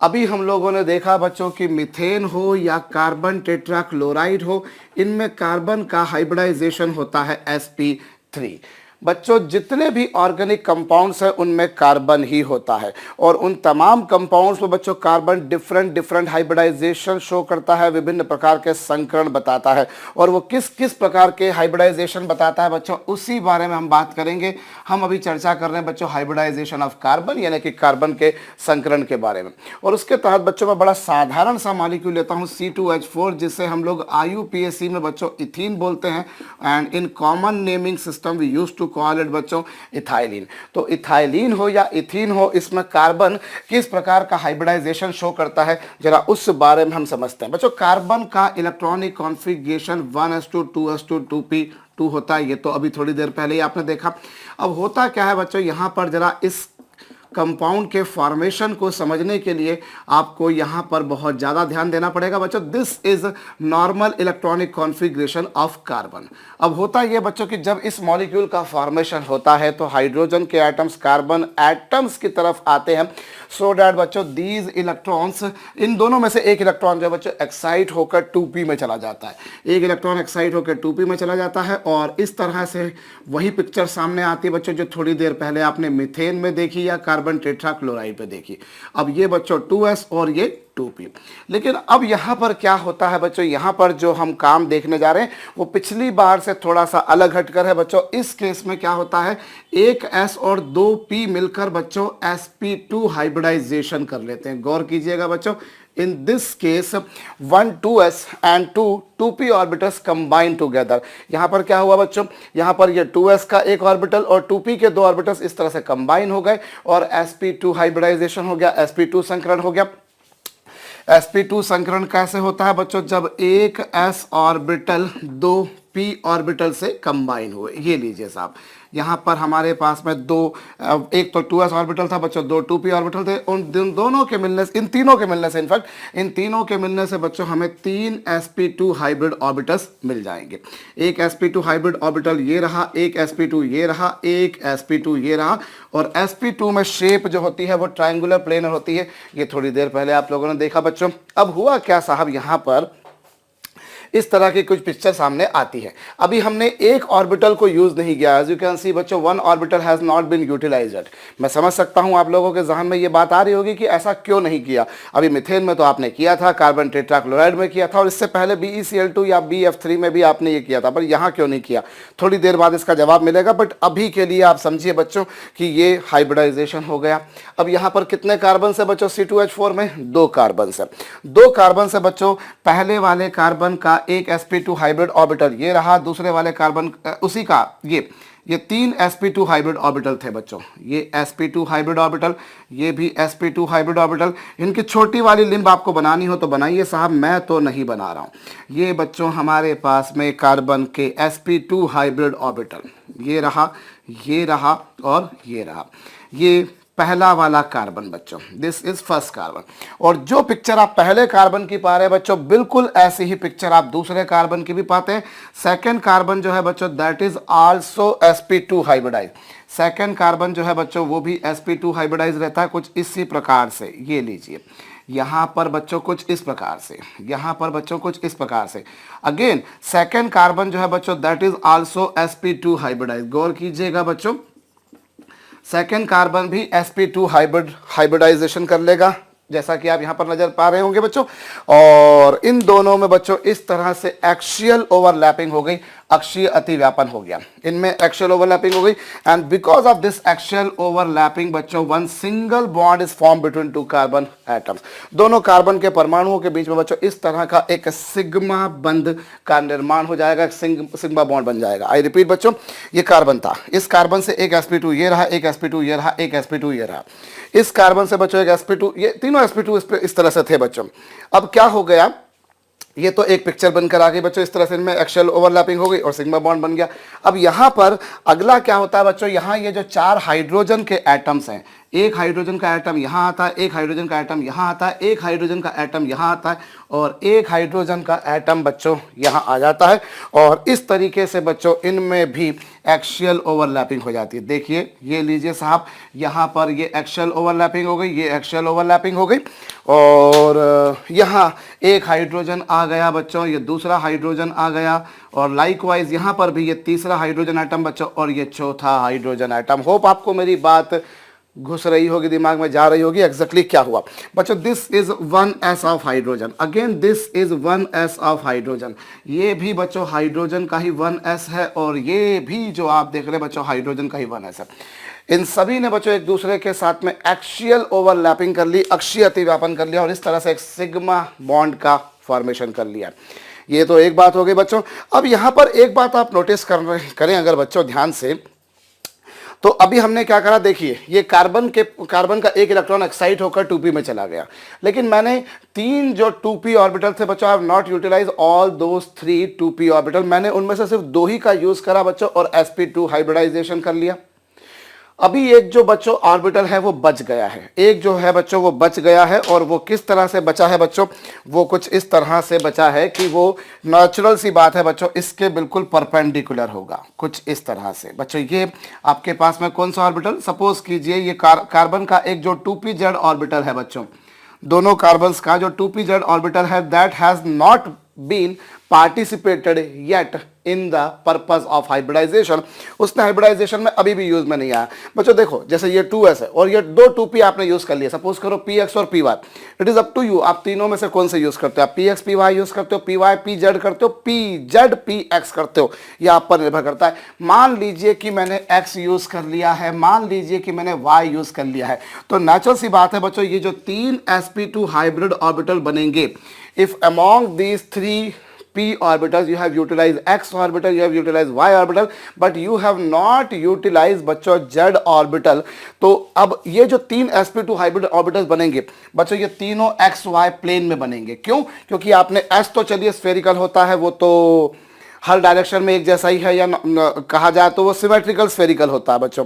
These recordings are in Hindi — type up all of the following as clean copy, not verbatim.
अभी हम लोगों ने देखा बच्चों कि मीथेन हो या कार्बन टेट्राक्लोराइड हो, इनमें कार्बन का हाइब्रिडाइजेशन होता है sp3। बच्चों जितने भी ऑर्गेनिक कंपाउंड्स हैं उनमें कार्बन ही होता है, और उन तमाम कंपाउंड्स में बच्चों carbon different different hybridization show करता है, विभिन्न प्रकार के संकरण बताता है। और वो किस किस प्रकार के हाइब्रिडाइजेशन बताता है बच्चों, उसी बारे में हम बात करेंगे। हम अभी चर्चा कर रहे हैं बच्चों हाइब्रिडाइजेशन ऑफ कार्बन, यानी कि कार्बन के संकरण के बारे में। और उसके तहत बच्चों मैं बड़ा साधारण सा मॉलिक्यूल लेता हूँ C2H4, जिसे हम लोग IUPAC में बच्चों इथीन बोलते हैं, and in common naming system we use to call it बच्चों इथाइलिन। तो इथाइलिन हो या इथीन हो, इसमें कार्बन किस प्रकार का हाइब्रिडाइजेशन शो करता है, जरा उस बारे में हम समझते हैं। बच्चों कार्बन का electronic configuration 1s2 2s2 2p2 होता है, ये तो अभी थोड़ी देर पहले ही आपने देखा। अब होता क्या है बच्चों, यहाँ पर जरा इस कंपाउंड के फॉर्मेशन को समझने के लिए आपको यहाँ पर बहुत ज़्यादा ध्यान देना पड़ेगा बच्चों। This is normal electronic configuration of carbon. अब होता ये बच्चों कि जब इस मॉलिक्यूल का फॉर्मेशन होता है तो हाइड्रोजन के एटम्स कार्बन एटम्स की तरफ आते हैं, सो डैट बच्चों दीज इलेक्ट्रॉन्स, इन दोनों में से एक इलेक्ट्रॉन जो बच्चों एक्साइट होकर 2p में चला जाता है, एक इलेक्ट्रॉन एक्साइट होकर 2p में चला जाता है, और इस तरह से वही पिक्चर सामने आती है बच्चों जो थोड़ी देर पहले आपने मीथेन में देखी या कार्बन टेट्राक्लोराइड पे देखी। अब ये बच्चों 2s और ये 2p। लेकिन अब यहाँ पर क्या होता है बच्चों, यहाँ पर जो हम काम देखने जा रहे हैं वो पिछली बार से थोड़ा सा अलग हटकर है बच्चों। इस केस में क्या होता है, एक s और 2p मिलकर बच्चों sp2 हाइब्रिडाइजेशन कर लेते हैं। गौर कीजिएगा बच्चों, in this case 1 2s and 2p orbitals combine together. यहाँ पर क्या हुआ बच्चों, यहाँ पर ये 2s का एक ऑर्बिटल और 2p के दो ऑर्बिटल्स इस तरह से कंबाइन हो गए और sp2 हाइब्रिडाइजेशन हो गया, sp2 संकरण हो गया। sp2 संकरण कैसे होता है बच्चों, जब एक s ऑर्बिटल दो p ऑर्बिटल से कंबाइन हुए। ये लीजिए साहब, यहाँ पर हमारे पास में एक तो 2s ऑर्बिटल था बच्चों, दो 2p ऑर्बिटल थे। उन दोनों के मिलने से, इन तीनों के मिलने से, इनफैक्ट इन तीनों के मिलने से बच्चों हमें 3 sp2 हाइब्रिड ऑर्बिटल्स मिल जाएंगे। एक sp2 हाइब्रिड ऑर्बिटल ये रहा, एक sp2 ये रहा, एक sp2 ये रहा, और sp2 में शेप जो होती है वो ट्रायंगुलर प्लेनर होती है। ये थोड़ी देर पहले आप लोगों ने देखा बच्चों। अब हुआ क्या साहब, यहाँ पर इस तरह की कुछ पिक्चर सामने आती है। अभी हमने एक ऑर्बिटल को यूज नहीं किया, एज यू कैन सी बच्चों 1 orbital has not been utilized. मैं समझ सकता हूं आप लोगों के जहन में ये बात आ रही होगी कि ऐसा क्यों नहीं किया। अभी मीथेन में तो आपने किया था, कार्बन टेट्राक्लोराइड में किया था, और इससे पहले BeCl2 या BF3 में भी आपने ये किया था, पर यहाँ क्यों नहीं किया, थोड़ी देर बाद इसका जवाब मिलेगा। बट अभी के लिए आप समझिए बच्चों कि ये हाइब्रिडाइजेशन हो गया। अब यहाँ पर कितने कार्बन से बच्चों, C2H4 में 2 कार्बन से, 2 कार्बन से बच्चों पहले वाले कार्बन का एक sp2 हाइब्रिड ऑर्बिटल ये रहा, दूसरे वाले कार्बन उसी का ये 3 sp2 हाइब्रिड ऑर्बिटल थे बच्चों। ये sp2 हाइब्रिड ऑर्बिटल, ये भी sp2 हाइब्रिड ऑर्बिटल। इनकी छोटी वाली लिंब आपको बनानी हो तो बनाइए साहब, मैं तो नहीं बना रहा हूँ। ये बच्चों हमारे पास में कार्बन के sp2 हाइब्रिड ऑर्बिटल ये रहा, ये रहा और ये रहा। ये पहला वाला कार्बन बच्चों, दिस इज फर्स्ट कार्बन। और जो पिक्चर आप पहले कार्बन की पा रहे हैं बच्चों, बिल्कुल ऐसी ही पिक्चर आप दूसरे कार्बन की भी पाते हैं। सेकंड कार्बन जो है बच्चों that is also sp2 hybridize. Second carbon जो है बच्चों वो भी sp2 हाइब्रिडाइज रहता है, कुछ इसी प्रकार से। ये लीजिए यहाँ पर बच्चों कुछ इस प्रकार से, यहाँ पर बच्चों कुछ इस प्रकार से। अगेन सेकंड कार्बन जो है बच्चों that is also sp2 hybridise. गौर कीजिएगा बच्चों, सेकेंड कार्बन भी sp2 हाइब्रिडाइजेशन कर लेगा, जैसा कि आप यहां पर नजर पा रहे होंगे बच्चों। और इन दोनों में बच्चों इस तरह से एक्सियल ओवरलैपिंग हो गई, अक्षीय अतिव्यापन हो गया, इनमें एक्सियल ओवरलैपिंग हो गई। And because of this axial overlapping बच्चों one single bond is form between 2 carbon atoms. दोनों कार्बन के परमाणुओं के बीच में बच्चों इस तरह का एक सिग्मा बंध का निर्माण हो जाएगा, सिग्मा बॉन्ड बन जाएगा। आई रिपीट बच्चों, ये कार्बन था, इस कार्बन से एक sp2 ये रहा, एक sp2 ये रहा, एक sp2 ये रहा। इस कार्बन से बच्चों एक sp2, ये तीनों sp2 इस तरह से थे बच्चों। अब क्या हो गया, ये तो एक पिक्चर बनकर आ गई बच्चों, इस तरह से इनमें एक्सियल ओवरलैपिंग हो गई और सिग्मा बॉन्ड बन गया। अब यहाँ पर अगला क्या होता है बच्चों, यहाँ ये जो 4 हाइड्रोजन के एटम्स हैं, एक हाइड्रोजन का एटम यहाँ आता है, एक हाइड्रोजन का एटम यहाँ आता है, एक हाइड्रोजन का एटम यहाँ आता है और एक हाइड्रोजन का एटम बच्चों यहाँ आ जाता है। और इस तरीके से बच्चों इनमें भी एक्सियल ओवरलैपिंग हो जाती है। देखिए ये लीजिए साहब, यहाँ पर ये एक्सियल ओवरलैपिंग हो गई, ये एक्सियल ओवरलैपिंग हो गई और यहाँ एक हाइड्रोजन आ गया बच्चों, ये दूसरा हाइड्रोजन आ गया और लाइकवाइज यहाँ पर भी ये तीसरा हाइड्रोजन एटम बच्चों और ये चौथा हाइड्रोजन एटम। होप आपको मेरी बात घुस रही होगी, दिमाग में जा रही होगी एग्जैक्टली क्या हुआ बच्चों। This is 1s of hydrogen, again this is 1s of hydrogen, ये भी बच्चों हाइड्रोजन का ही 1s है और ये भी जो आप देख रहे हैं बच्चों हाइड्रोजन का ही 1s है। इन सभी ने बच्चों एक दूसरे के साथ में एक्सियल ओवरलैपिंग कर ली, अक्षीय अतिव्यापन कर लिया और इस तरह से एक सिग्मा बॉन्ड का फॉर्मेशन कर लिया। ये तो एक बात हो गई बच्चों। अब यहाँ पर एक बात आप नोटिस करें अगर बच्चों ध्यान से, तो अभी हमने क्या करा, देखिए ये कार्बन का एक इलेक्ट्रॉन एक्साइट होकर 2p में चला गया, लेकिन मैंने तीन जो 2p ऑर्बिटल थे बच्चों, I have not utilize all those 3 2p orbital, मैंने उनमें से सिर्फ 2 ही का यूज करा बच्चों और sp2 हाइब्रिडाइजेशन कर लिया। अभी एक जो बच्चों ऑर्बिटल है वो बच गया है, एक जो है बच्चों वो बच गया है और वो किस तरह से बचा है बच्चों, वो कुछ इस तरह से बचा है कि वो नेचुरल सी बात है बच्चों, इसके बिल्कुल परपेंडिकुलर होगा कुछ इस तरह से बच्चों। ये आपके पास में कौन सा ऑर्बिटल, सपोज कीजिए ये कार्बन का एक जो 2pz ऑर्बिटल है बच्चों, दोनों कार्बन्स का जो 2pz ऑर्बिटल है that has not been participated yet in the purpose of hybridization, उसने हाइब्रिडाइजेशन में अभी भी यूज में नहीं आया बच्चों। देखो जैसे ये 2s है और ये दो 2p आपने यूज कर लिया, सपोज करो px और py, it is up to you, आप तीनों में से कौन से यूज करते हो, आप px py यूज करते हो, py pz करते हो, pz px करते हो, यह आप पर निर्भर करता है। मान लीजिए कि मैंने x यूज कर लिया है, मान लीजिए कि मैंने y यूज कर लिया है, तो नेचुरल सी बात है बच्चों ये जो 3 sp2 हाइब्रिड ऑर्बिटल बनेंगे, if among these 3 p orbitals you have utilized x orbital, you have utilized y orbital, but you have not utilized बच्चों z orbital। तो अब ये जो 3 sp2 हाइब्रिड ऑर्बिटल्स बनेंगे बच्चों, ये तीनों x y प्लेन में बनेंगे। क्यों? क्योंकि आपने s तो चलिए स्फेरिकल होता है, वो तो हर डायरेक्शन में एक जैसा ही है, या कहा जाए तो वो सिमेट्रिकल स्फेरिकल होता है बच्चों,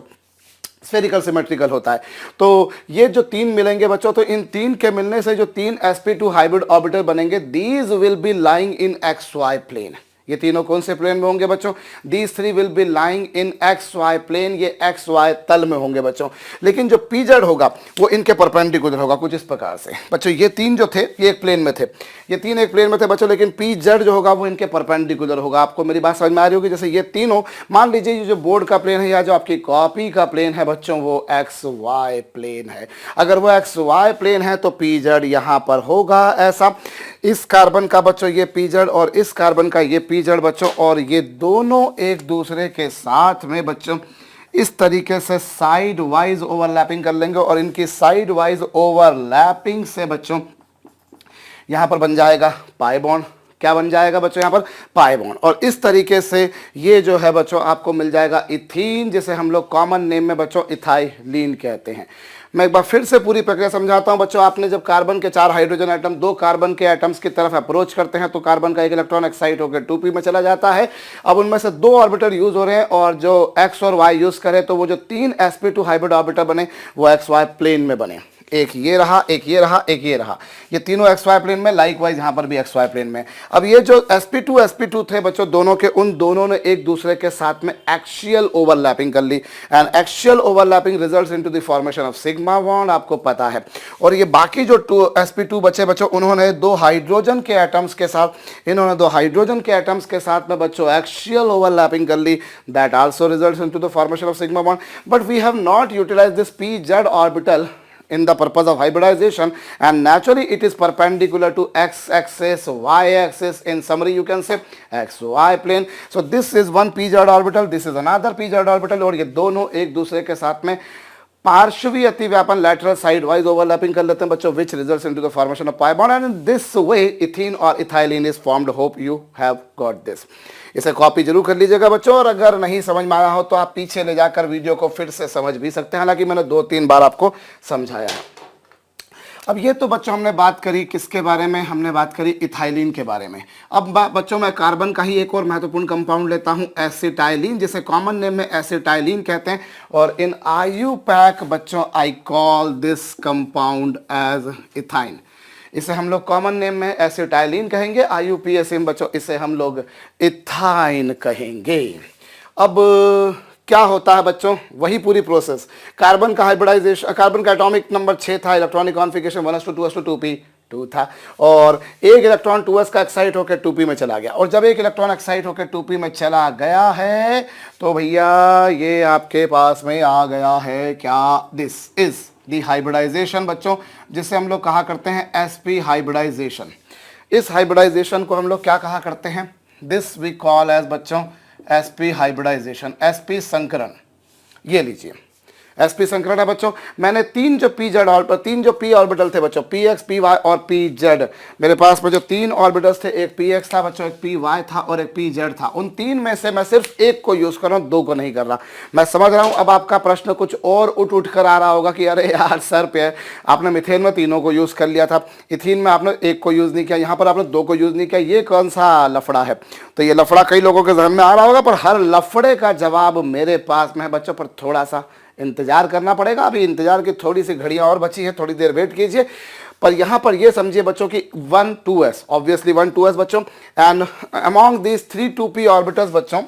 स्फेरिकल सिमेट्रिकल होता है। तो ये जो 3 मिलेंगे बच्चों, तो इन 3 के मिलने से जो 3 sp2 हाइब्रिड ऑर्बिटल बनेंगे, these will be lying in x y plane. ये तीनों कौन से प्लेन में होंगे बच्चों, these 3 will be lying in x y plane, ये एक्स वाई तल में होंगे बच्चों। लेकिन जो pz होगा वो इनके परपेंडिकुलर होगा कुछ इस प्रकार से बच्चों। ये 3 जो थे ये एक प्लेन में थे, ये 3 एक प्लेन में थे बच्चों, लेकिन pz जो होगा वो इनके परपेंडिकुलर होगा। आपको मेरी बात समझ में आ रही होगी। जैसे ये तीनों, मान लीजिए ये जो बोर्ड का प्लेन है या जो आपकी कॉपी का प्लेन है बच्चों, वो एक्स वाई प्लेन है। अगर वो एक्स वाई प्लेन है तो pz यहाँ पर होगा ऐसा, इस कार्बन का बच्चों ये pz और इस कार्बन का ये pz बच्चों, और ये दोनों एक दूसरे के साथ में बच्चों इस तरीके से साइड वाइज ओवरलैपिंग कर लेंगे और इनकी साइड वाइज ओवरलैपिंग से बच्चों यहां पर बन जाएगा पाई बॉन्ड। क्या बन जाएगा बच्चों यहाँ पर, पाई बॉन्ड। और इस तरीके से ये जो है बच्चों आपको मिल जाएगा इथीन, जिसे हम लोग कॉमन नेम में बच्चों इथाइलीन कहते हैं। मैं एक बार फिर से पूरी प्रक्रिया समझाता हूं बच्चों। आपने जब कार्बन के 4 हाइड्रोजन एटम 2 कार्बन के एटम्स की तरफ अप्रोच करते हैं तो कार्बन का एक इलेक्ट्रॉन एक्साइट होकर 2p में चला जाता है। अब उनमें से 2 ऑर्बिटल यूज हो रहे हैं और जो x और y यूज करें तो वो जो 3 sp2 हाइब्रिड ऑर्बिटल बने वो xy प्लेन में बने। एक ये रहा, एक ये रहा, एक ये रहा, ये तीनों XY प्लेन में, लाइकवाइज यहाँ पर भी XY प्लेन में। अब ये जो sp2 थे बच्चों दोनों के, उन दोनों ने एक दूसरे के साथ में एक्सियल ओवरलैपिंग कर ली and axial overlapping results into the formation of sigma bond, आपको पता है। और ये बाकी जो sp2 बचे बच्चों, उन्होंने 2 हाइड्रोजन के एटम्स के साथ, इन्होंने 2 हाइड्रोजन के एटम्स के साथ में बच्चों एक्सियल ओवरलैपिंग कर ली, that also results into the formation of sigma bond. But we have not utilised this pz orbital in the purpose of hybridization, and naturally it is perpendicular to x-axis, y-axis, in summary you can say xy plane. So this is one pz orbital, this is another pz orbital, और ये दोनों एक दूसरे के साथ में Parshvi अतिव्यापन lateral side wise overlapping कर लेते हैं बच्चों, which results into the formation of pi bond, and in this way ethene or ethylene is formed. Hope you have got this. इसे कॉपी जरूर कर लीजिएगा बच्चों, और अगर नहीं समझ में आया हो तो आप पीछे ले जाकर वीडियो को फिर से समझ भी सकते हैं, हालांकि मैंने 2-3 बार आपको समझाया है। अब ये तो बच्चों हमने बात करी किसके बारे में, हमने बात करी इथाइलिन के बारे में। अब बच्चों मैं कार्बन का ही एक और महत्वपूर्ण कंपाउंड लेता हूं, एसिटाइलिन, जिसे कॉमन नेम में एसिटाइलिन कहते हैं। और इन IUPAC बच्चों I call this compound as ethyne. इसे हम लोग कॉमन नेम में एसिटाइलिन कहेंगे, IUPAC में बच्चों इसे हम लोग इथाइन कहेंगे। अब क्या होता है बच्चों, वही पूरी प्रोसेस। कार्बन का हाइब्रिडाइजेशन, कार्बन का एटॉमिक नंबर 6 था, electronic configuration 1s2 2s2 2p2 था, और एक इलेक्ट्रॉन 2s का एक्साइट होकर 2p में चला गया। और जब एक इलेक्ट्रॉन एक्साइट होकर 2p में चला गया है तो भैया ये आपके पास में आ गया है क्या, दिस इज दी हाइब्रिडाइजेशन बच्चों, जिसे हम लोग कहा करते हैं sp हाइब्रिडाइजेशन। इस हाइब्रिडाइजेशन को हम लोग क्या कहा करते हैं, दिस वी कॉल एज बच्चों sp हाइब्रिडाइजेशन, sp संकरण। ये लीजिए sp संकरण है बच्चों। मैंने तीन जो p ऑर्बिटल थे बच्चों, px py और pz, मेरे पास में जो तीन ऑर्बिटल्स थे, एक px था बच्चों, एक py था और एक pz था। उन तीन में से मैं सिर्फ एक को यूज कर रहा हूं, दो को नहीं कर रहा। मैं समझ रहा हूं अब आपका प्रश्न कुछ और उठ कर आ रहा होगा कि अरे यार सर पे आपने मिथेन में तीनों को यूज कर लिया था, इथीन में आपने एक को यूज नहीं किया, यहाँ पर आपने दो को यूज नहीं किया, ये कौन सा लफड़ा है। तो ये लफड़ा कई लोगों के जहन में आ रहा होगा, पर हर लफड़े का जवाब मेरे पास में है बच्चों, पर थोड़ा सा इंतजार करना पड़ेगा। अभी इंतजार की थोड़ी सी घड़ियां और बची है, थोड़ी देर वेट कीजिए। पर यहां पर ये समझिए बच्चों कि 1 2s, ऑब्वियसली 1 2s बच्चों, and among these 3 2p orbitals बच्चों,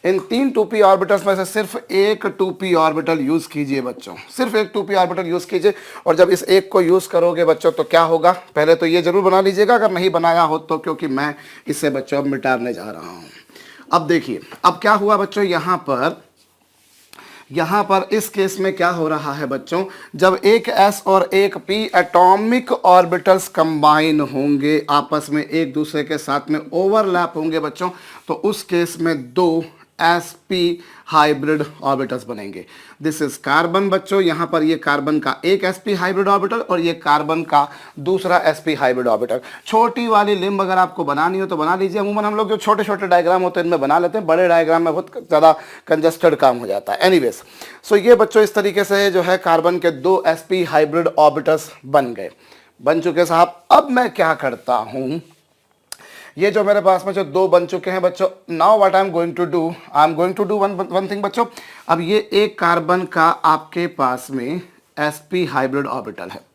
इन 3 2p ऑर्बिटल्स में से सिर्फ एक 2p ऑर्बिटल यूज कीजिए बच्चों, सिर्फ एक 2p ऑर्बिटल यूज कीजिए। और जब इस एक को यूज करोगे बच्चों तो क्या होगा, पहले तो ये जरूर बना लीजिएगा अगर नहीं बनाया हो तो, क्योंकि मैं इसे बच्चों अब मिटाने जा रहा हूं। अब देखिए अब क्या हुआ बच्चों, यहां पर इस केस में क्या हो रहा है बच्चों, जब एक s और एक p एटॉमिक ऑर्बिटल्स कंबाइन होंगे, आपस में एक दूसरे के साथ में ओवरलैप होंगे बच्चों, तो उस केस में दो sp हाइब्रिड ऑर्बिटल्स बनेंगे। दिस इज कार्बन बच्चों, यहां पर ये कार्बन का एक sp हाइब्रिड ऑर्बिटल और ये कार्बन का दूसरा sp हाइब्रिड ऑर्बिटल। छोटी वाली लिंब अगर आपको बनानी हो तो बना लीजिए, अमूमन हम लोग जो छोटे छोटे डायग्राम होते हैं इनमें बना लेते हैं, बड़े डायग्राम में बहुत ज़्यादा कंजस्टेड काम हो जाता है। एनीवेज, सो ये बच्चों इस तरीके से जो है कार्बन के दो sp हाइब्रिड ऑर्बिटल्स बन चुके साहब। अब मैं क्या करता हूं, ये जो मेरे पास में जो दो बन चुके हैं बच्चों, now what I am going to do one thing बच्चों। अब ये एक कार्बन का आपके पास में sp हाइब्रिड ऑर्बिटल है,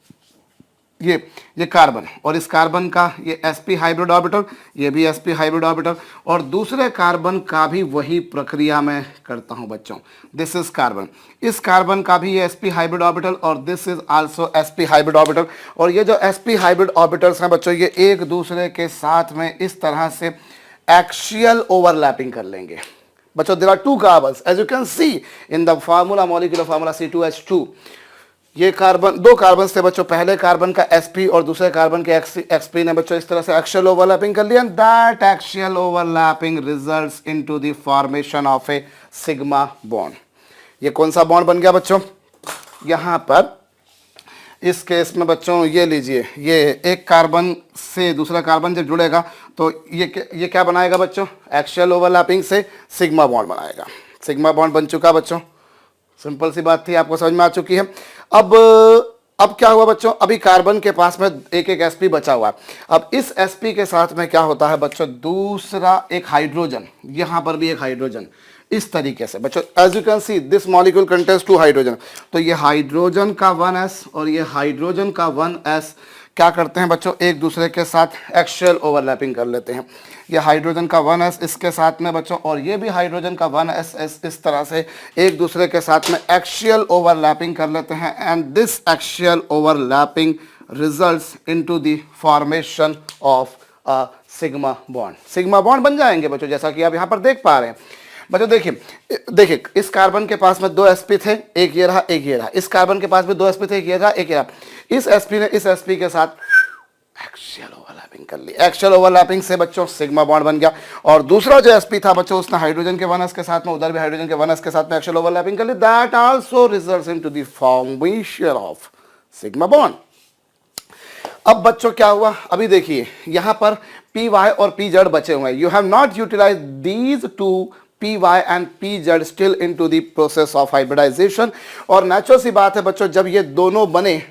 ये कार्बन, और इस कार्बन का ये sp हाइब्रिड ऑर्बिटल, ये भी sp हाइब्रिड ऑर्बिटल, और दूसरे कार्बन का भी वही प्रक्रिया मैं करता हूं बच्चों। दिस इज कार्बन, इस कार्बन का भी ये sp हाइब्रिड ऑर्बिटल और this is also sp hybrid orbital. और ये जो sp हाइब्रिड ऑर्बिटल्स हैं बच्चों, ये एक दूसरे के साथ में इस तरह से एक्सियल ओवरलैपिंग कर लेंगे बच्चों। There are two carbons as you can see in the formula, molecular formula C2H2। ये कार्बन, दो कार्बन थे बच्चों, पहले कार्बन का sp और दूसरे कार्बन के xp ने बच्चों इस तरह से एक्सियल ओवरलैपिंग कर लिया, and that axial overlapping results into the formation of A sigma bond. ये कौन सा बॉन्ड बन गया बच्चों, यहां पर इस केस में बच्चों ये लीजिए, ये एक कार्बन से दूसरा कार्बन जब जुड़ेगा तो ये क्या बनाएगा बच्चों, एक्सियल ओवरलैपिंग से सिग्मा बॉन्ड बनाएगा। सिग्मा बॉन्ड बन चुका बच्चों, सिंपल सी बात थी, आपको समझ में आ चुकी है। अब क्या हुआ बच्चों, अभी कार्बन के पास में एक एक sp बचा हुआ है। अब इस sp के साथ में क्या होता है बच्चों, दूसरा एक हाइड्रोजन, यहां पर भी एक हाइड्रोजन, इस तरीके से बच्चों as you can see this molecule contains 2 hydrogen. तो ये हाइड्रोजन का 1s और ये हाइड्रोजन का 1s क्या करते हैं बच्चों, एक दूसरे के साथ एक्सियल ओवरलैपिंग कर लेते हैं। ये हाइड्रोजन का 1s इसके साथ में बच्चों, और ये भी हाइड्रोजन का 1s इस तरह से एक दूसरे के साथ में एक्सियल ओवरलैपिंग कर लेते हैं, and this axial overlapping results into the formation of a sigma bond. Sigma bond बन जाएंगे बच्चों, जैसा कि आप यहाँ पर देख पा रहे हैं बच्चों। देखिए इस कार्बन के पास में दो sp थे, एक ये रहा एक ये रहा, इस कार्बन के पास में दो sp थे, एक ये रहा एक ये रहा। इस sp ने इस sp के साथ एक्सियल ओवरलैपिंग कर ली, एक्सियल ओवरलैपिंग से बच्चों सिग्मा बॉन्ड बन गया। और दूसरा जो sp था बच्चों, उसने हाइड्रोजन के 1s के साथ में, उधर भी हाइड्रोजन के 1s के साथ में एक्सियल ओवरलैपिंग कर ली, that also results into the formation of sigma bond. अब बच्चों क्या हुआ, अभी देखिए यहां पर py और pz बचे हुए हैं। You have not utilize these two py and pz still into the process of hybridization। और नेचुरल सी बात है बच्चों, जब ये दोनों बने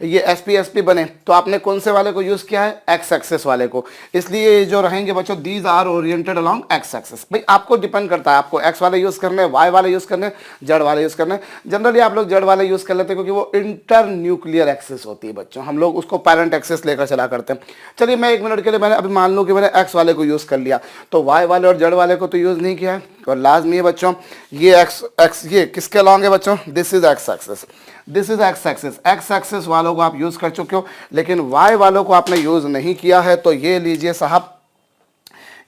ये sp बने, तो आपने कौन से वाले को यूज किया है, एक्स एक्सेस वाले को, इसलिए जो रहेंगे बच्चों these are oriented along x axis. भाई आपको डिपेंड करता है, आपको एक्स वाले यूज करने, वाई वाले यूज करने, जेड वाले यूज करने। जनरली आप लोग जेड वाले यूज कर लेते हैं क्योंकि वो इंटर न्यूक्लियर एक्सेस होती है बच्चों, हम लोग उसको पेरेंट एक्सेस लेकर चला करते हैं। चलिए मैं 1 मिनट के लिए मैंने अभी मान लूँ कि मैंने एक्स वाले को यूज कर लिया, तो वाई वाले और जेड वाले को तो यूज नहीं किया है, और लाजमी है बच्चों ये एक्स ये किसके अलॉन्ग है बच्चों, this is x axis, this is x axis. X axis वालों को आप यूज कर चुके हो, लेकिन वाई वालों को आपने यूज नहीं किया है, तो ये लीजिए साहब,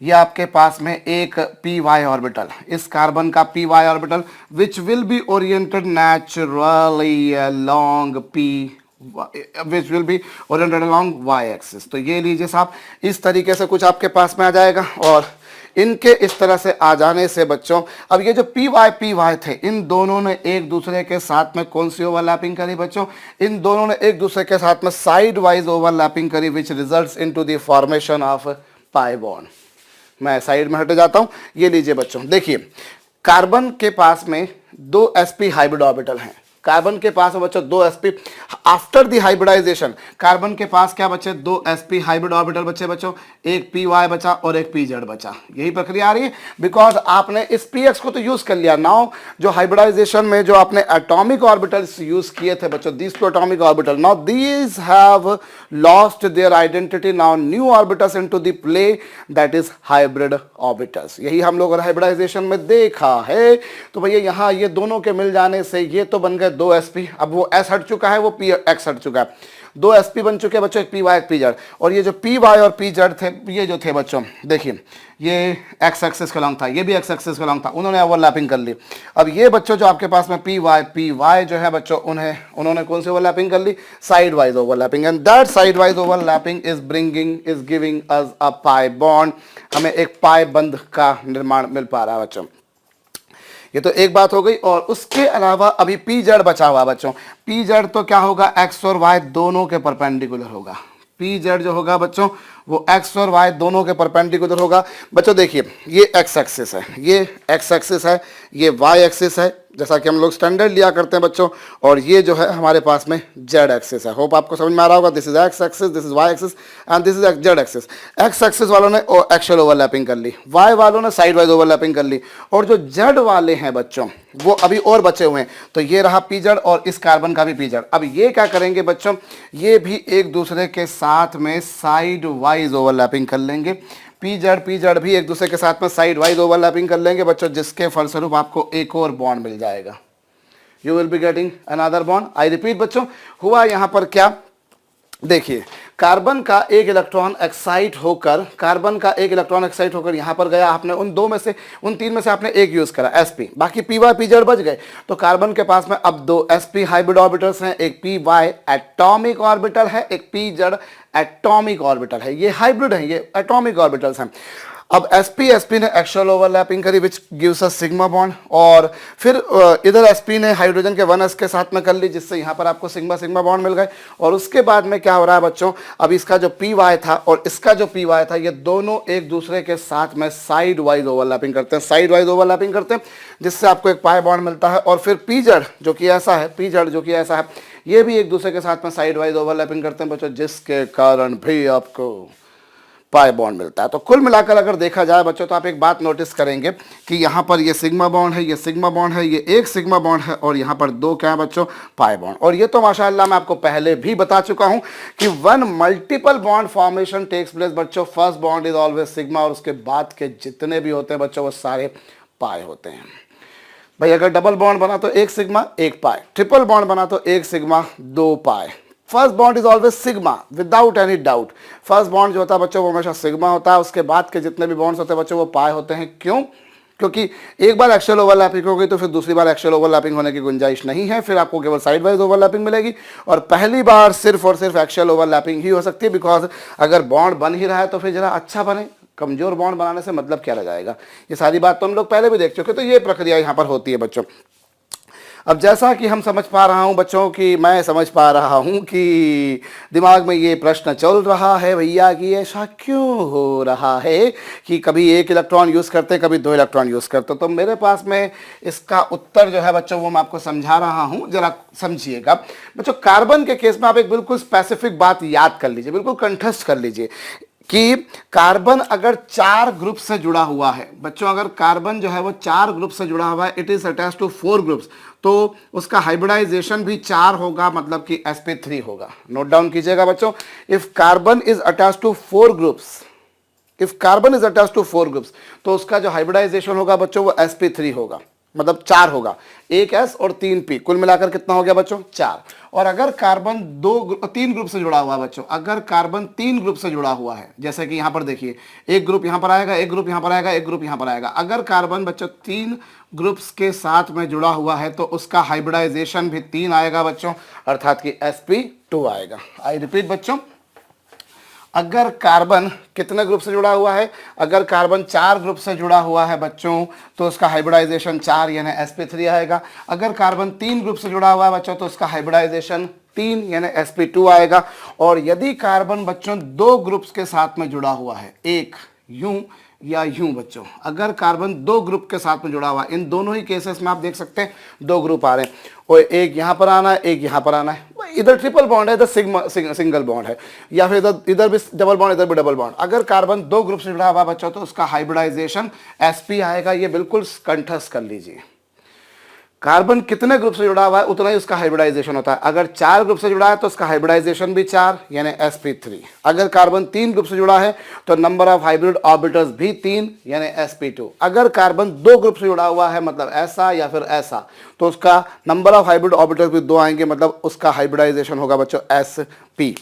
ये आपके पास में एक पी वाई ऑर्बिटल, इस कार्बन का p y orbital which will be oriented naturally along p which will be oriented along y axis. तो ये लीजिए साहब, इस तरीके से कुछ आपके पास में आ जाएगा, और इनके इस तरह से आ जाने से बच्चों, अब ये जो पी वाई थे, इन दोनों ने एक दूसरे के साथ में कौन सी ओवरलैपिंग करी बच्चों, इन दोनों ने एक दूसरे के साथ में साइड वाइज ओवरलैपिंग करी, which results into the formation of pi bond. मैं साइड में हट जाता हूं, ये लीजिए बच्चों, देखिए कार्बन के पास में 2 sp हाइब्रिड ऑर्बिटल हैं, कार्बन के पास है बच्चों 2 sp, after the hybridization carbon के पास क्या बचे, 2 sp हाइब्रिड ऑर्बिटल बचे बच्चों, एक पी वाई बचा और एक पी जेड बचा। यही प्रक्रिया आ रही है, बिकॉज आपने इस पी एक्स को तो यूज कर लिया। नाउ जो हाइब्रिडाइजेशन में जो आपने एटॉमिक ऑर्बिटल्स यूज किए थे बच्चों, these 2 atomic orbital, now these have lost their identity, now new orbitals into the play, that is hybrid orbitals. यही हम लोग हाइब्रिडाइजेशन में देखा है। तो भैया यहाँ ये दोनों के मिल जाने से ये तो बन गए 2 sp, अब वो s हट चुका है, वो p x हट चुका है, 2 sp बन चुके हैं बच्चों, एक पी वाई एक पी जेड। और ये जो पी वाई और पी जेड थे, ये जो थे बच्चों देखिए, ये एक्स एक्सिस का लॉन्ग था, ये भी एक्स एक्सिस का लॉन्ग था, उन्होंने ओवरलैपिंग कर ली। अब ये बच्चों जो आपके पास में पी वाई जो है बच्चों, उन्होंने कौन सी ओवरलैपिंग कर ली, side wise overlapping, and that side wise overlapping is giving us a pi bond, हमें एक पाई बंध का निर्माण मिल पा रहा है बच्चों। ये तो एक बात हो गई, और उसके अलावा अभी पी जेड बचा हुआ बच्चों। पी जेड तो क्या होगा, एक्स और वाई दोनों के परपेंडिकुलर होगा। पी जेड जो होगा बच्चों, वो एक्स और वाई दोनों के परपेंडिकुलर होगा। बच्चों देखिए, ये एक्स एक्सिस है, ये एक्स एक्सिस है, ये वाई एक्सिस है, जैसा कि हम लोग स्टैंडर्ड लिया करते हैं बच्चों, और ये जो है हमारे पास में जेड एक्सिस है। होप आपको समझ में आ रहा होगा, this is x axis, this is y axis and this is z axis. X axis वालों ने एक्चुअल ओवरलैपिंग कर ली, वाई वालों ने साइड वाइज ओवरलैपिंग कर ली, और जो जेड वाले हैं बच्चों, वो अभी और बचे हुए हैं। तो ये रहा पी जेड और इस कार्बन का भी पी जेड। अब ये क्या करेंगे बच्चों, ये भी एक दूसरे के साथ में साइड वाइज ओवरलैपिंग कर लेंगे। पी जेड भी एक दूसरे के साथ में साइड वाइज ओवरलैपिंग कर लेंगे बच्चों, जिसके फलस्वरूप आपको एक और बॉन्ड मिल जाएगा। You will be getting another bond. I repeat बच्चों, हुआ यहां पर क्या, देखिए कार्बन का एक इलेक्ट्रॉन एक्साइट होकर, यहां पर गया, आपने उन तीन में से आपने एक यूज करा sp, बाकी पी वाई पी जेड बच गए। तो कार्बन के पास में अब 2 sp हाइब्रिड ऑर्बिटल्स हैं, एक पी वाई एटॉमिक ऑर्बिटल है, एक पी जेड एटॉमिक ऑर्बिटल है। ये हाइब्रिड है, ये एटॉमिक ऑर्बिटल्स हैं। अब sp ने एक्चुअल ओवरलैपिंग करी which gives a sigma bond, और फिर इधर sp ने हाइड्रोजन के 1s के साथ में कर ली, जिससे यहाँ पर आपको सिग्मा बॉन्ड मिल गए। और उसके बाद में क्या हो रहा है बच्चों, अब इसका जो py था और इसका जो py था, ये दोनों एक दूसरे के साथ में साइड वाइज ओवरलैपिंग करते हैं, जिससे आपको एक पाई बॉन्ड मिलता है। और फिर pz जो कि ऐसा है, ये भी एक दूसरे के साथ में साइड वाइज ओवरलैपिंग करते हैं बच्चों, जिसके कारण भी आपको पाई बॉन्ड मिलता है। तो कुल मिलाकर अगर देखा जाए बच्चों, तो आप एक बात नोटिस करेंगे कि यहाँ पर ये सिग्मा बॉन्ड है, ये सिग्मा बॉन्ड है, ये एक सिग्मा बॉन्ड है, और यहाँ पर 2 क्या है बच्चों, पाई बॉन्ड। और ये तो माशाअल्लाह मैं आपको पहले भी बता चुका हूँ कि 1 multiple bond formation takes place बच्चों। First bond is always sigma, और उसके बाद के जितने भी होते हैं बच्चों, वो सारे पाई होते हैं। भाई अगर डबल बॉन्ड बना तो 1 सिग्मा 1 पाई, ट्रिपल बॉन्ड बना तो 1 sigma 2 pi. First bond is always sigma without any doubt. First bond जो होता है बच्चों, वो हमेशा सिग्मा होता है। उसके बाद के जितने भी बॉन्ड्स होते हैं बच्चों, वो पाई होते हैं। क्यों? क्योंकि एक बार एक्चुअल ओवरलैपिंग हो गई तो फिर दूसरी बार एक्चुअल ओवरलैपिंग होने की गुंजाइश नहीं है, फिर आपको केवल साइड वाइज ओवरलैपिंग मिलेगी। और पहली बार सिर्फ और सिर्फ एक्चुअल ओवरलैपिंग ही हो सकती है, बिकॉज अगर बॉन्ड बन ही रहा है तो फिर जरा अच्छा बने, कमजोर बॉन्ड बनाने से मतलब क्या रह जाएगा। ये सारी बात तो हम लोग पहले भी देख चुके, तो ये प्रक्रिया यहाँ पर होती है बच्चों। अब जैसा कि हम समझ पा रहा हूं बच्चों कि मैं समझ पा रहा हूं कि दिमाग में ये प्रश्न चल रहा है भैया कि ऐसा क्यों हो रहा है कि कभी एक इलेक्ट्रॉन यूज़ करते हैं, कभी दो इलेक्ट्रॉन यूज़ करते हैं। तो मेरे पास में इसका उत्तर जो है बच्चों वो मैं आपको समझा रहा हूं, जरा समझिएगा बच्चों। कार्बन के केस में आप एक बिल्कुल स्पेसिफिक बात याद कर लीजिए, बिल्कुल कंठस्थ कर लीजिए कि कार्बन अगर 4 ग्रुप से जुड़ा हुआ है बच्चों, अगर कार्बन जो है वो 4 ग्रुप से जुड़ा हुआ है, it is attach to 4 groups, तो उसका हाइब्रिडाइजेशन भी 4 होगा, मतलब कि sp3 होगा। नोट डाउन कीजिएगा बच्चों, if carbon is attach to 4 groups, if carbon is attach to 4 groups, तो उसका जो हाइब्रिडाइजेशन होगा बच्चों वो sp3 होगा, मतलब 4 होगा, एक s और 3 p, कुल मिलाकर कितना हो गया बच्चों 4। और अगर कार्बन 3 ग्रुप से जुड़ा हुआ है बच्चों, अगर कार्बन 3 ग्रुप से जुड़ा हुआ है, जैसे कि यहां पर देखिए एक ग्रुप यहां पर आएगा, एक ग्रुप यहां पर आएगा, एक ग्रुप यहां पर आएगा, अगर कार्बन बच्चों 3 ग्रुप्स के साथ में जुड़ा हुआ है तो उसका हाइब्रिडाइजेशन भी 3 आएगा बच्चों, अर्थात कि sp2 आएगा। आई रिपीट बच्चों, अगर कार्बन कितने ग्रुप से जुड़ा हुआ है, अगर कार्बन 4 ग्रुप से जुड़ा हुआ है बच्चों तो उसका हाइब्रिडाइजेशन 4 यानी sp3 आएगा। अगर कार्बन 3 ग्रुप से जुड़ा हुआ है बच्चों तो उसका हाइब्रिडाइजेशन 3 यानी sp2 आएगा। और यदि कार्बन बच्चों 2 ग्रुप्स के साथ में जुड़ा हुआ है, एक यूं या यूं बच्चों, अगर कार्बन 2 ग्रुप के साथ में जुड़ा हुआ है, इन दोनों ही केसेस में आप देख सकते हैं 2 ग्रुप आ रहे हैं, और एक यहां पर आना है, एक यहां पर आना है, इधर ट्रिपल बॉन्ड है, इधर सिंगल बॉन्ड है, या फिर इधर इधर भी डबल बॉन्ड, इधर भी डबल बॉन्ड। अगर कार्बन 2 ग्रुप से जुड़ा हुआ बच्चों तो उसका हाइब्रिडाइजेशन sp आएगा। ये बिल्कुल कंठस्थ कर लीजिए, कार्बन कितने ग्रुप से जुड़ा हुआ है उतना ही उसका हाइब्रिडाइजेशन होता है। अगर 4 ग्रुप से जुड़ा है तो उसका हाइब्रिडाइजेशन भी 4 यानी sp3। अगर कार्बन 3 ग्रुप से जुड़ा है तो नंबर ऑफ हाइब्रिड ऑर्बिटल्स भी 3 यानी sp2। अगर कार्बन 2 ग्रुप से जुड़ा हुआ है, मतलब ऐसा या फिर ऐसा, तो उसका नंबर ऑफ हाइब्रिड ऑर्बिटल्स भी 2 आएंगे, मतलब उसका हाइब्रिडाइजेशन होगा बच्चों sp।